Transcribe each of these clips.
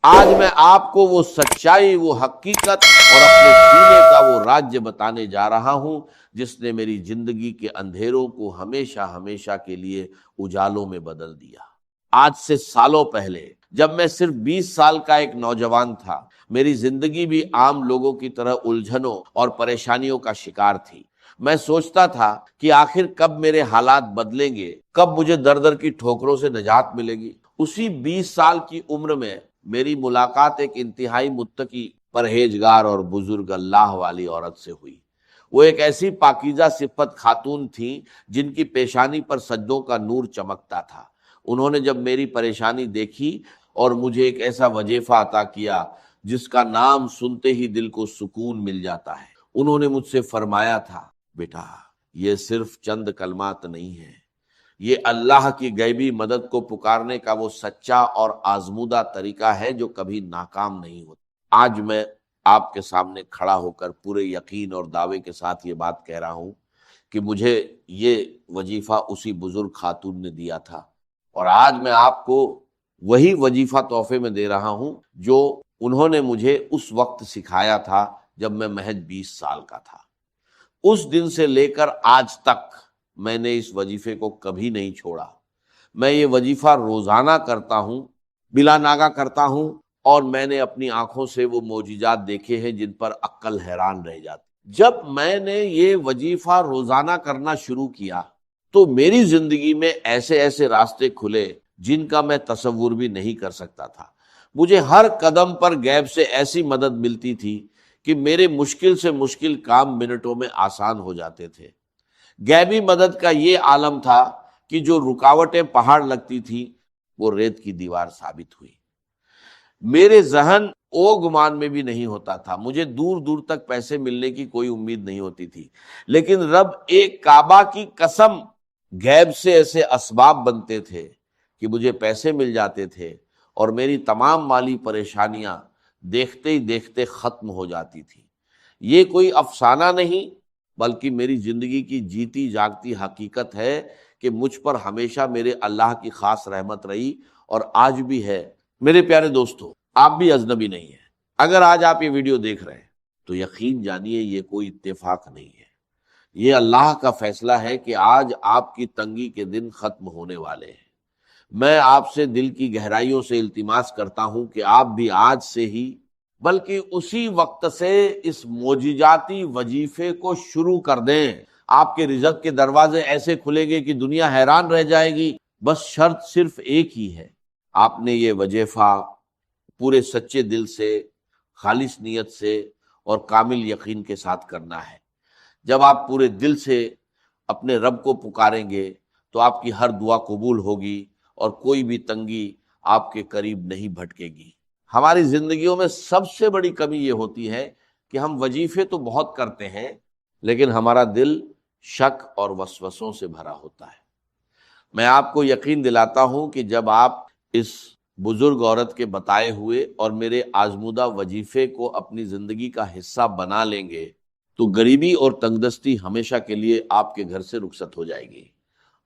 آج میں آپ کو وہ سچائی، وہ حقیقت اور اپنے سینے کا وہ راج بتانے جا رہا ہوں جس نے میری زندگی کے اندھیروں کو ہمیشہ ہمیشہ کے لیے اجالوں میں بدل دیا۔ آج سے سالوں پہلے جب میں صرف 20 سال کا ایک نوجوان تھا، میری زندگی بھی عام لوگوں کی طرح الجھنوں اور پریشانیوں کا شکار تھی۔ میں سوچتا تھا کہ آخر کب میرے حالات بدلیں گے، کب مجھے در در کی ٹھوکروں سے نجات ملے گی۔ اسی 20 سال کی عمر میں میری ملاقات ایک انتہائی متقی، پرہیزگار اور بزرگ اللہ والی عورت سے ہوئی۔ وہ ایک ایسی پاکیزہ صفت خاتون تھیں جن کی پیشانی پر سجدوں کا نور چمکتا تھا۔ انہوں نے جب میری پریشانی دیکھی اور مجھے ایک ایسا وظیفہ عطا کیا جس کا نام سنتے ہی دل کو سکون مل جاتا ہے۔ انہوں نے مجھ سے فرمایا تھا، بیٹا یہ صرف چند کلمات نہیں ہیں، یہ اللہ کی غیبی مدد کو پکارنے کا وہ سچا اور آزمودہ طریقہ ہے جو کبھی ناکام نہیں ہوتا۔ آج میں آپ کے سامنے کھڑا ہو کر پورے یقین اور دعوے کے ساتھ یہ بات کہہ رہا ہوں کہ مجھے یہ وظیفہ اسی بزرگ خاتون نے دیا تھا، اور آج میں آپ کو وہی وظیفہ تحفے میں دے رہا ہوں جو انہوں نے مجھے اس وقت سکھایا تھا جب میں محض 20 سال کا تھا۔ اس دن سے لے کر آج تک میں نے اس وظیفے کو کبھی نہیں چھوڑا۔ میں یہ وظیفہ روزانہ کرتا ہوں، بلا ناغہ کرتا ہوں، اور میں نے اپنی آنکھوں سے وہ معجزات دیکھے ہیں جن پر عقل حیران رہ جاتی۔ جب میں نے یہ وظیفہ روزانہ کرنا شروع کیا تو میری زندگی میں ایسے ایسے راستے کھلے جن کا میں تصور بھی نہیں کر سکتا تھا۔ مجھے ہر قدم پر غیب سے ایسی مدد ملتی تھی کہ میرے مشکل سے مشکل کام منٹوں میں آسان ہو جاتے تھے۔ غیبی مدد کا یہ عالم تھا کہ جو رکاوٹیں پہاڑ لگتی تھیں وہ ریت کی دیوار ثابت ہوئی۔ میرے ذہن او گمان میں بھی نہیں ہوتا تھا، مجھے دور دور تک پیسے ملنے کی کوئی امید نہیں ہوتی تھی، لیکن رب ایک کعبہ کی قسم غیب سے ایسے اسباب بنتے تھے کہ مجھے پیسے مل جاتے تھے اور میری تمام مالی پریشانیاں دیکھتے ہی دیکھتے ختم ہو جاتی تھی۔ یہ کوئی افسانہ نہیں بلکہ میری زندگی کی جیتی جاگتی حقیقت ہے کہ مجھ پر ہمیشہ میرے اللہ کی خاص رحمت رہی اور آج بھی ہے۔ میرے پیارے دوستو، آپ بھی اجنبی نہیں ہیں۔ اگر آج آپ یہ ویڈیو دیکھ رہے ہیں تو یقین جانیے یہ کوئی اتفاق نہیں ہے، یہ اللہ کا فیصلہ ہے کہ آج آپ کی تنگی کے دن ختم ہونے والے ہیں۔ میں آپ سے دل کی گہرائیوں سے التماس کرتا ہوں کہ آپ بھی آج سے ہی بلکہ اسی وقت سے اس معجزاتی وظیفے کو شروع کر دیں۔ آپ کے رزق کے دروازے ایسے کھلیں گے کہ دنیا حیران رہ جائے گی۔ بس شرط صرف ایک ہی ہے، آپ نے یہ وظیفہ پورے سچے دل سے، خالص نیت سے اور کامل یقین کے ساتھ کرنا ہے۔ جب آپ پورے دل سے اپنے رب کو پکاریں گے تو آپ کی ہر دعا قبول ہوگی اور کوئی بھی تنگی آپ کے قریب نہیں بھٹکے گی۔ ہماری زندگیوں میں سب سے بڑی کمی یہ ہوتی ہے کہ ہم وظیفے تو بہت کرتے ہیں لیکن ہمارا دل شک اور وسوسوں سے بھرا ہوتا ہے۔ میں آپ کو یقین دلاتا ہوں کہ جب آپ اس بزرگ عورت کے بتائے ہوئے اور میرے آزمودہ وظیفے کو اپنی زندگی کا حصہ بنا لیں گے تو غریبی اور تنگدستی ہمیشہ کے لیے آپ کے گھر سے رخصت ہو جائے گی۔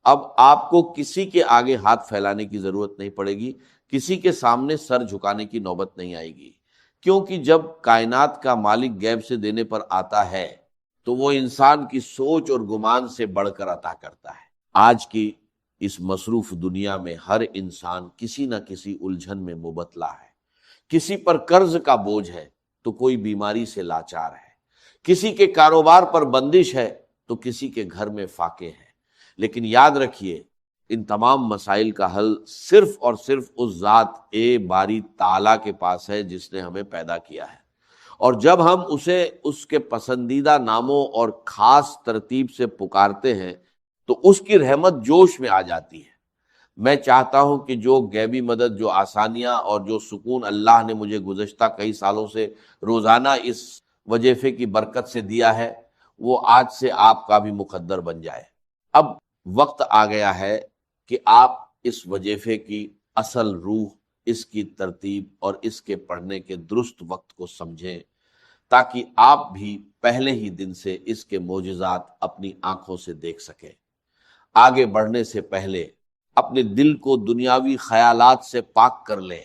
اب آپ کو کسی کے آگے ہاتھ پھیلانے کی ضرورت نہیں پڑے گی، کسی کے سامنے سر جھکانے کی نوبت نہیں آئے گی، کیونکہ جب کائنات کا مالک غیب سے دینے پر آتا ہے تو وہ انسان کی سوچ اور گمان سے بڑھ کر عطا کرتا ہے۔ آج کی اس مصروف دنیا میں ہر انسان کسی نہ کسی الجھن میں مبتلا ہے۔ کسی پر قرض کا بوجھ ہے تو کوئی بیماری سے لاچار ہے، کسی کے کاروبار پر بندش ہے تو کسی کے گھر میں فاقے ہے۔ لیکن یاد رکھیے، ان تمام مسائل کا حل صرف اور صرف اس ذات باری تعالیٰ کے پاس ہے جس نے ہمیں پیدا کیا ہے، اور جب ہم اسے اس کے پسندیدہ ناموں اور خاص ترتیب سے پکارتے ہیں تو اس کی رحمت جوش میں آ جاتی ہے۔ میں چاہتا ہوں کہ جو غیبی مدد، جو آسانیاں اور جو سکون اللہ نے مجھے گزشتہ کئی سالوں سے روزانہ اس وظیفے کی برکت سے دیا ہے وہ آج سے آپ کا بھی مقدر بن جائے۔ اب وقت آ گیا ہے کہ آپ اس وظیفے کی اصل روح، اس کی ترتیب اور اس کے پڑھنے کے درست وقت کو سمجھیں تاکہ آپ بھی پہلے ہی دن سے اس کے معجزات اپنی آنکھوں سے دیکھ سکیں۔ آگے بڑھنے سے پہلے اپنے دل کو دنیاوی خیالات سے پاک کر لیں،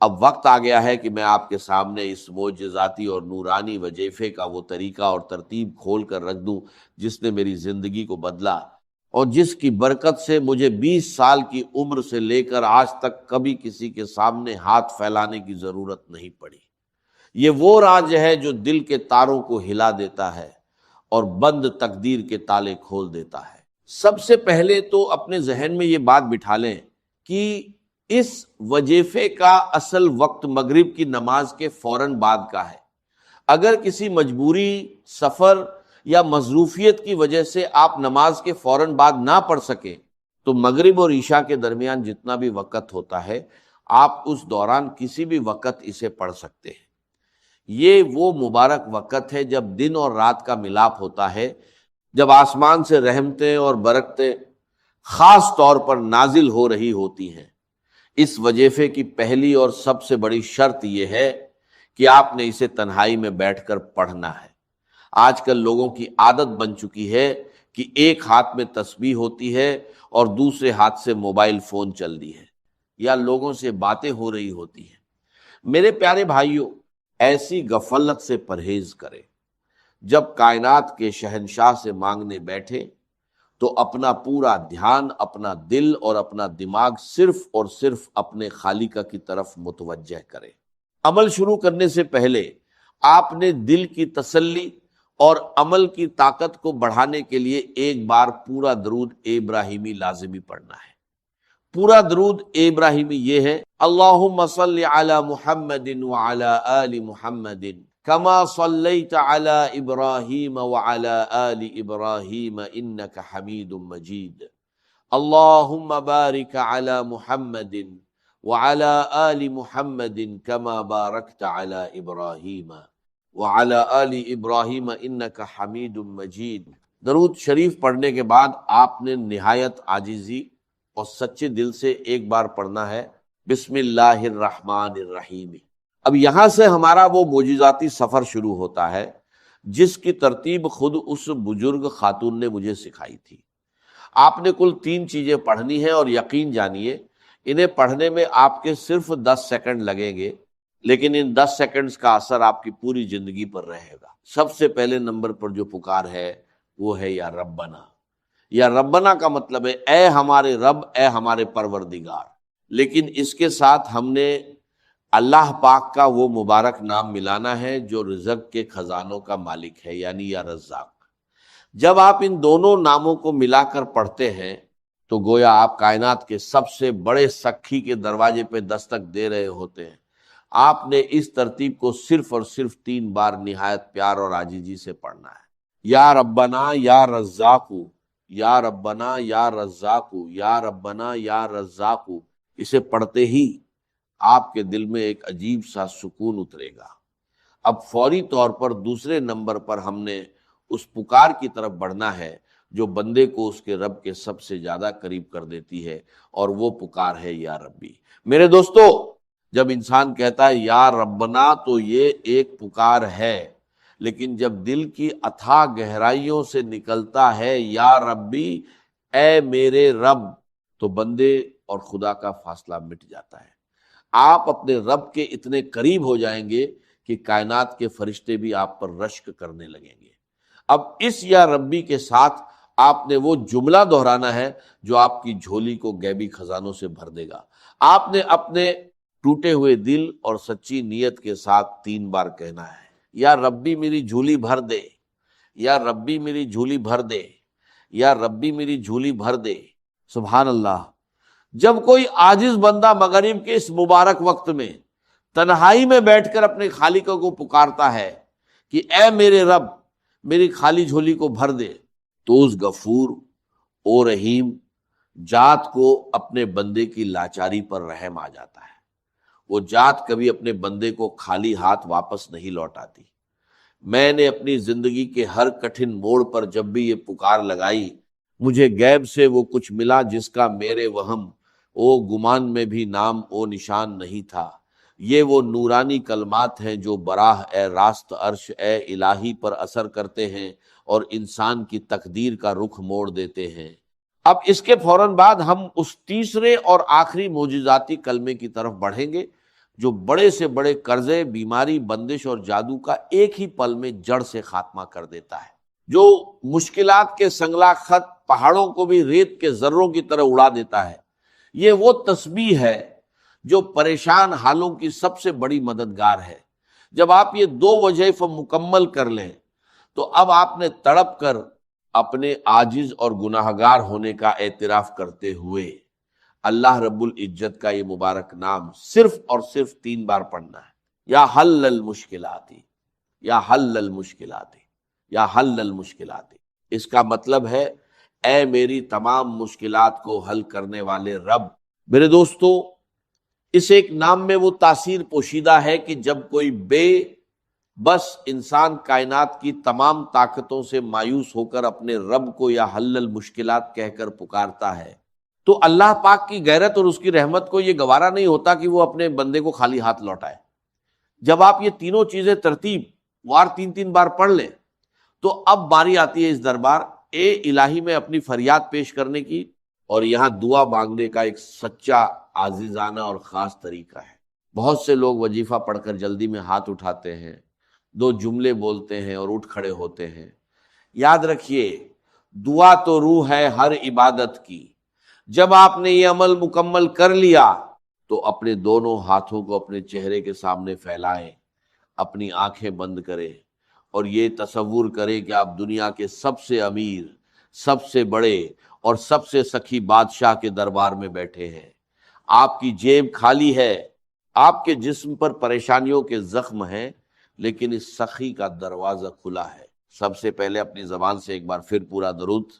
اب وقت آ گیا ہے کہ میں آپ کے سامنے اس معجزاتی اور نورانی وظیفے کا وہ طریقہ اور ترتیب کھول کر رکھ دوں جس نے میری زندگی کو بدلا، اور جس کی برکت سے مجھے 20 سال کی عمر سے لے کر آج تک کبھی کسی کے سامنے ہاتھ پھیلانے کی ضرورت نہیں پڑی۔ یہ وہ راز ہے جو دل کے تاروں کو ہلا دیتا ہے اور بند تقدیر کے تالے کھول دیتا ہے۔ سب سے پہلے تو اپنے ذہن میں یہ بات بٹھا لیں کہ اس وظیفے کا اصل وقت مغرب کی نماز کے فوراً بعد کا ہے۔ اگر کسی مجبوری، سفر یا مصروفیت کی وجہ سے آپ نماز کے فوراً بعد نہ پڑھ سکیں تو مغرب اور عشاء کے درمیان جتنا بھی وقت ہوتا ہے آپ اس دوران کسی بھی وقت اسے پڑھ سکتے ہیں۔ یہ وہ مبارک وقت ہے جب دن اور رات کا ملاپ ہوتا ہے، جب آسمان سے رحمتیں اور برکتیں خاص طور پر نازل ہو رہی ہوتی ہیں۔ اس وظیفے کی پہلی اور سب سے بڑی شرط یہ ہے کہ آپ نے اسے تنہائی میں بیٹھ کر پڑھنا ہے۔ آج کل لوگوں کی عادت بن چکی ہے کہ ایک ہاتھ میں تسبیح ہوتی ہے اور دوسرے ہاتھ سے موبائل فون چل رہی ہے یا لوگوں سے باتیں ہو رہی ہوتی ہیں۔ میرے پیارے بھائیوں، ایسی غفلت سے پرہیز کریں۔ جب کائنات کے شہنشاہ سے مانگنے بیٹھے تو اپنا پورا دھیان، اپنا دل اور اپنا دماغ صرف اور صرف اپنے خالق کی طرف متوجہ کریں۔ عمل شروع کرنے سے پہلے آپ نے دل کی تسلی اور عمل کی طاقت کو بڑھانے کے لیے ایک بار پورا درود ابراہیمی لازمی پڑھنا ہے۔ پورا درود ابراہیمی یہ ہے: اللہم صل علی محمد وعلی آل محمد کما صلیت علی ابراہیم وعلی آل ابراہیم انک حمید مجید، اللہم بارک علی محمد وعلی آل محمد کما بارکت علی ابراہیم وعلی آل ابراہیم انک حمید مجید۔ درود شریف پڑھنے کے بعد آپ نے نہایت عاجزی اور سچے دل سے ایک بار پڑھنا ہے بسم اللہ الرحمن الرحیم۔ اب یہاں سے ہمارا وہ معجزاتی سفر شروع ہوتا ہے جس کی ترتیب خود اس بزرگ خاتون نے مجھے سکھائی تھی۔ آپ نے کل 3 چیزیں پڑھنی ہیں اور یقین جانیے انہیں پڑھنے میں آپ کے صرف 10 سیکنڈ لگیں گے، لیکن ان 10 سیکنڈز کا اثر آپ کی پوری زندگی پر رہے گا۔ سب سے پہلے نمبر پر جو پکار ہے وہ ہے یا ربنا۔ یا ربنا کا مطلب ہے اے ہمارے رب، اے ہمارے پروردگار، لیکن اس کے ساتھ ہم نے اللہ پاک کا وہ مبارک نام ملانا ہے جو رزق کے خزانوں کا مالک ہے، یعنی یا رزاق۔ جب آپ ان دونوں ناموں کو ملا کر پڑھتے ہیں تو گویا آپ کائنات کے سب سے بڑے سکھی کے دروازے پہ دستک دے رہے ہوتے ہیں۔ آپ نے اس ترتیب کو صرف اور صرف 3 بار نہایت پیار اور عاجزی سے پڑھنا ہے۔ یا ربنا یا رزاق، یا ربنا یا رزاق، یا ربنا یا رزاق۔ اسے پڑھتے ہی آپ کے دل میں ایک عجیب سا سکون اترے گا۔ اب فوری طور پر دوسرے نمبر پر ہم نے اس پکار کی طرف بڑھنا ہے جو بندے کو اس کے رب کے سب سے زیادہ قریب کر دیتی ہے، اور وہ پکار ہے یا ربی۔ میرے دوستو، جب انسان کہتا ہے یا ربنا تو یہ ایک پکار ہے، لیکن جب دل کی اتھاہ گہرائیوں سے نکلتا ہے یا ربی، اے میرے رب، تو بندے اور خدا کا فاصلہ مٹ جاتا ہے۔ آپ اپنے رب کے اتنے قریب ہو جائیں گے کہ کائنات کے فرشتے بھی آپ پر رشک کرنے لگیں گے۔ اب اس یا ربی کے ساتھ آپ نے وہ جملہ دہرانا ہے جو آپ کی جھولی کو غیبی خزانوں سے بھر دے گا۔ آپ نے اپنے ٹوٹے ہوئے دل اور سچی نیت کے ساتھ 3 بار کہنا ہے: یا ربی میری جھولی بھر دے، یا ربی میری جھولی بھر دے، یا ربی میری جھولی بھر دے۔ سبحان اللہ۔ جب کوئی عاجز بندہ مغرب کے اس مبارک وقت میں تنہائی میں بیٹھ کر اپنے خالق کو پکارتا ہے کہ اے میرے رب میری خالی جھولی کو بھر دے، تو اس غفور او رحیم ذات کو اپنے بندے کی لاچاری پر رحم آ جاتا ہے۔ وہ ذات کبھی اپنے بندے کو خالی ہاتھ واپس نہیں لوٹاتی۔ میں نے اپنی زندگی کے ہر کٹھن موڑ پر جب بھی یہ پکار لگائی، مجھے غیب سے وہ کچھ ملا جس کا میرے وہم او گمان میں بھی نام او نشان نہیں تھا۔ یہ وہ نورانی کلمات ہیں جو براہ اے راست عرش اے الہی پر اثر کرتے ہیں اور انسان کی تقدیر کا رخ موڑ دیتے ہیں۔ اب اس کے فوراً بعد ہم اس تیسرے اور آخری معجزاتی کلمے کی طرف بڑھیں گے جو بڑے سے بڑے قرضے، بیماری، بندش اور جادو کا ایک ہی پل میں جڑ سے خاتمہ کر دیتا ہے، جو مشکلات کے سنگلا خط پہاڑوں کو بھی ریت کے ذروں کی طرح اڑا دیتا ہے۔ یہ وہ تسبیح ہے جو پریشان حالوں کی سب سے بڑی مددگار ہے۔ جب آپ یہ دو وظائف مکمل کر لیں تو اب آپ نے تڑپ کر اپنے عاجز اور گناہگار ہونے کا اعتراف کرتے ہوئے اللہ رب العزت کا یہ مبارک نام صرف اور صرف 3 بار پڑھنا ہے۔ یا حل المشکلات، یا حل المشکلات، یا حل المشکلات۔ اس کا مطلب ہے اے میری تمام مشکلات کو حل کرنے والے رب۔ میرے دوستو، اس ایک نام میں وہ تاثیر پوشیدہ ہے کہ جب کوئی بے بس انسان کائنات کی تمام طاقتوں سے مایوس ہو کر اپنے رب کو یا حل المشکلات کہہ کر پکارتا ہے تو اللہ پاک کی غیرت اور اس کی رحمت کو یہ گوارا نہیں ہوتا کہ وہ اپنے بندے کو خالی ہاتھ لوٹائے۔ جب آپ یہ تینوں چیزیں ترتیب وار 3 بار پڑھ لیں تو اب باری آتی ہے اس دربار اے الہی میں اپنی فریاد پیش کرنے کی، اور یہاں دعا مانگنے کا ایک سچا عاجزانہ اور خاص طریقہ ہے۔ بہت سے لوگ وظیفہ پڑھ کر جلدی میں ہاتھ اٹھاتے ہیں، 2 جملے بولتے ہیں اور اٹھ کھڑے ہوتے ہیں۔ یاد رکھیے، دعا تو روح ہے ہر عبادت کی۔ جب آپ نے یہ عمل مکمل کر لیا تو اپنے دونوں ہاتھوں کو اپنے چہرے کے سامنے پھیلائیں، اپنی آنکھیں بند کریں اور یہ تصور کریں کہ آپ دنیا کے سب سے امیر، سب سے بڑے اور سب سے سخی بادشاہ کے دربار میں بیٹھے ہیں۔ آپ کی جیب خالی ہے، آپ کے جسم پر پریشانیوں کے زخم ہیں، لیکن اس سخی کا دروازہ کھلا ہے۔ سب سے پہلے اپنی زبان سے ایک بار پھر پورا درود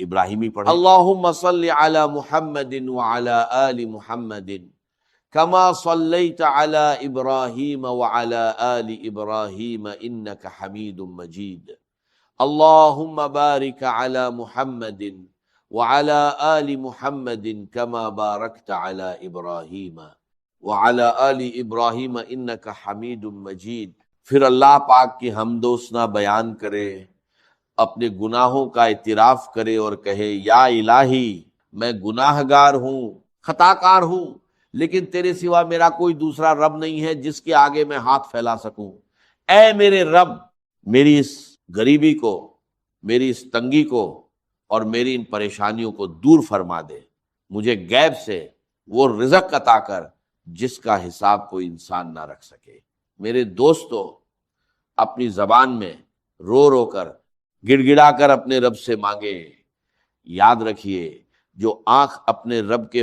ابراہیمی پڑھیں۔ اللہم صل علی محمد وعلی آل محمد کما صلیت علی ابراہیم وعلی آل ابراہیم انک حمید مجید۔ اللہم بارک علی محمد وعلی آل محمد کما بارکت علی ابراہیم وعلی آل ابراہیم انک حمید مجید۔ پھر اللہ پاک کی حمد و ثنا بیان کرے، اپنے گناہوں کا اعتراف کرے اور کہے یا الہی میں گناہ گار ہوں، خطا کار ہوں، لیکن تیرے سوا میرا کوئی دوسرا رب نہیں ہے جس کے آگے میں ہاتھ پھیلا سکوں۔ اے میرے رب، میری اس غریبی کو، میری اس تنگی کو اور میری ان پریشانیوں کو دور فرما دے۔ مجھے غیب سے وہ رزق عطا کر جس کا حساب کوئی انسان نہ رکھ سکے۔ میرے دوستو، اپنی زبان میں رو رو کر، گڑ گڑا کر اپنے رب سے مانگے۔ یاد رکھیے، جو آنکھ اپنے رب کے